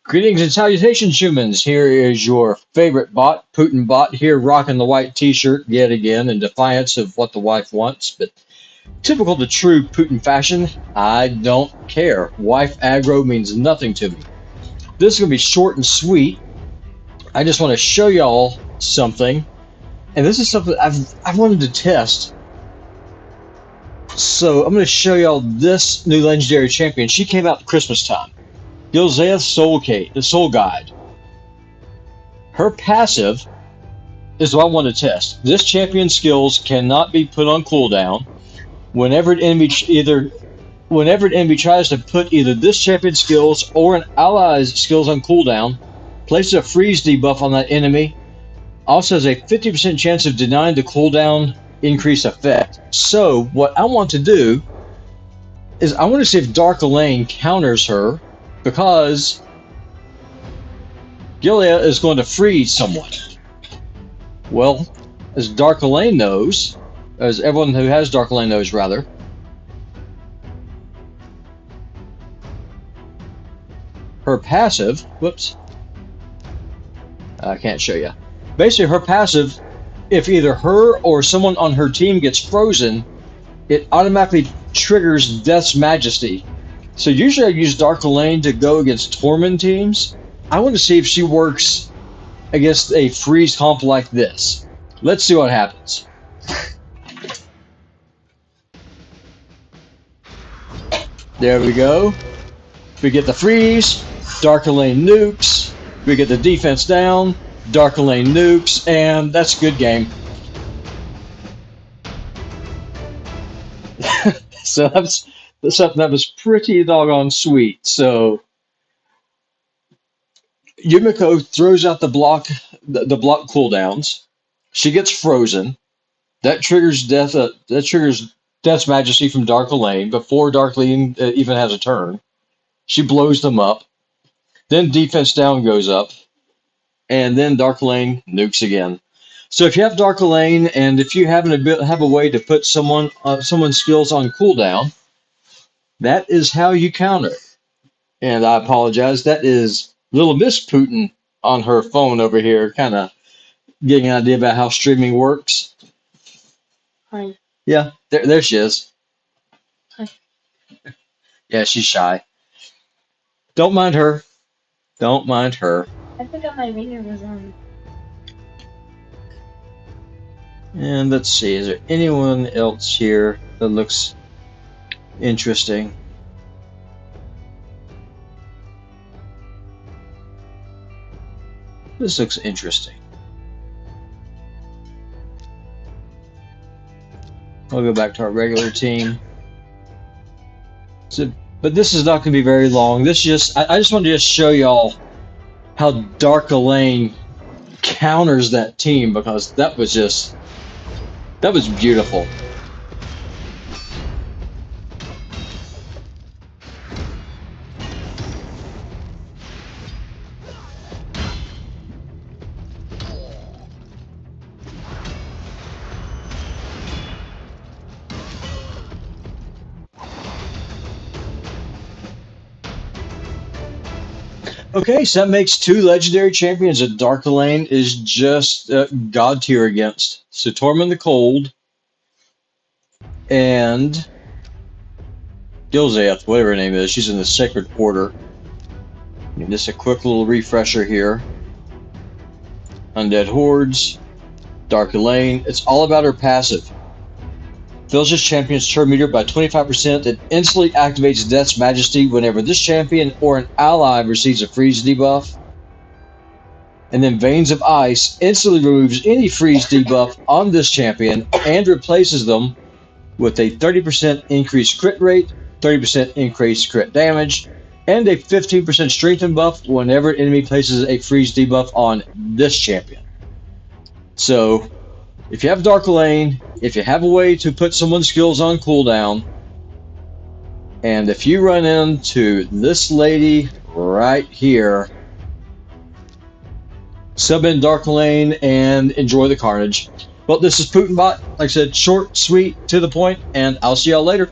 Greetings and salutations, humans. Here is your favorite bot, Putin bot, here rocking the white t-shirt yet again in defiance of what the wife wants. But typical to true Putin fashion, I don't care. Wife aggro means nothing to me. This is going to be short and sweet. I just want to show y'all something. And this is something I've wanted to test. So I'm going to show y'all this new legendary champion. She came out at Christmas time. Elhaine the Soul Guide. Her passive is what I want to test. This champion's skills cannot be put on cooldown. Whenever an enemy tries to put either this champion's skills or an ally's skills on cooldown, places a freeze debuff on that enemy. Also has a 50% chance of denying the cooldown increase effect. So what I want to do is I want to see if Dark Elhaine counters her, because Gilead is going to freeze someone. Well, as Dark Elhaine knows, as everyone who has Dark Elhaine knows, rather, her passive, whoops, I can't show you. Basically, her passive, if either her or someone on her team gets frozen, it automatically triggers Death's Majesty. So usually I use Dark Elhaine to go against Tormund teams. I want to see if she works against a freeze comp like this. Let's see what happens. There we go. We get the freeze, Dark Elhaine nukes, we get the defense down, Dark Elhaine nukes, and that's a good game. So that's something that was pretty doggone sweet. So Yumiko throws out the block cooldowns. She gets frozen. That triggers Death's Majesty from Dark Elhaine before Dark Elhaine even has a turn. She blows them up. Then defense down goes up, and then Dark Elhaine nukes again. So if you have Dark Elhaine, and if you have a way to put someone's skills on cooldown, that is how you counter. And I apologize. That is Little Miss Putin on her phone over here, kind of getting an idea about how streaming works. Hi. Yeah, there she is. Hi. Yeah, she's shy. Don't mind her. Don't mind her. I forgot my ringer was on. And let's see, is there anyone else here that looks interesting? This looks interesting. I'll go back to our regular team. So, but this is not going to be very long. This I just wanted to just show y'all how Dark Elhaine counters that team, because that was beautiful. Okay, so that makes two legendary champions that Dark Elhaine is just god tier against. So Tormund the Cold and Gilzaeth, whatever her name is. She's in the Sacred Order. And just a quick little refresher here. Undead Hordes, Dark Elhaine. It's all about her passive. Fills this champion's turn meter by 25%. It instantly activates Death's Majesty whenever this champion or an ally receives a freeze debuff. And then Veins of Ice instantly removes any freeze debuff on this champion and replaces them with a 30% increased crit rate, 30% increased crit damage, and a 15% strengthen buff whenever an enemy places a freeze debuff on this champion. So if you have Dark Elhaine, if you have a way to put someone's skills on cooldown, and if you run into this lady right here, sub in Dark Elhaine and enjoy the carnage. Well, this is PutinBot. Like I said, short, sweet, to the point, and I'll see y'all later.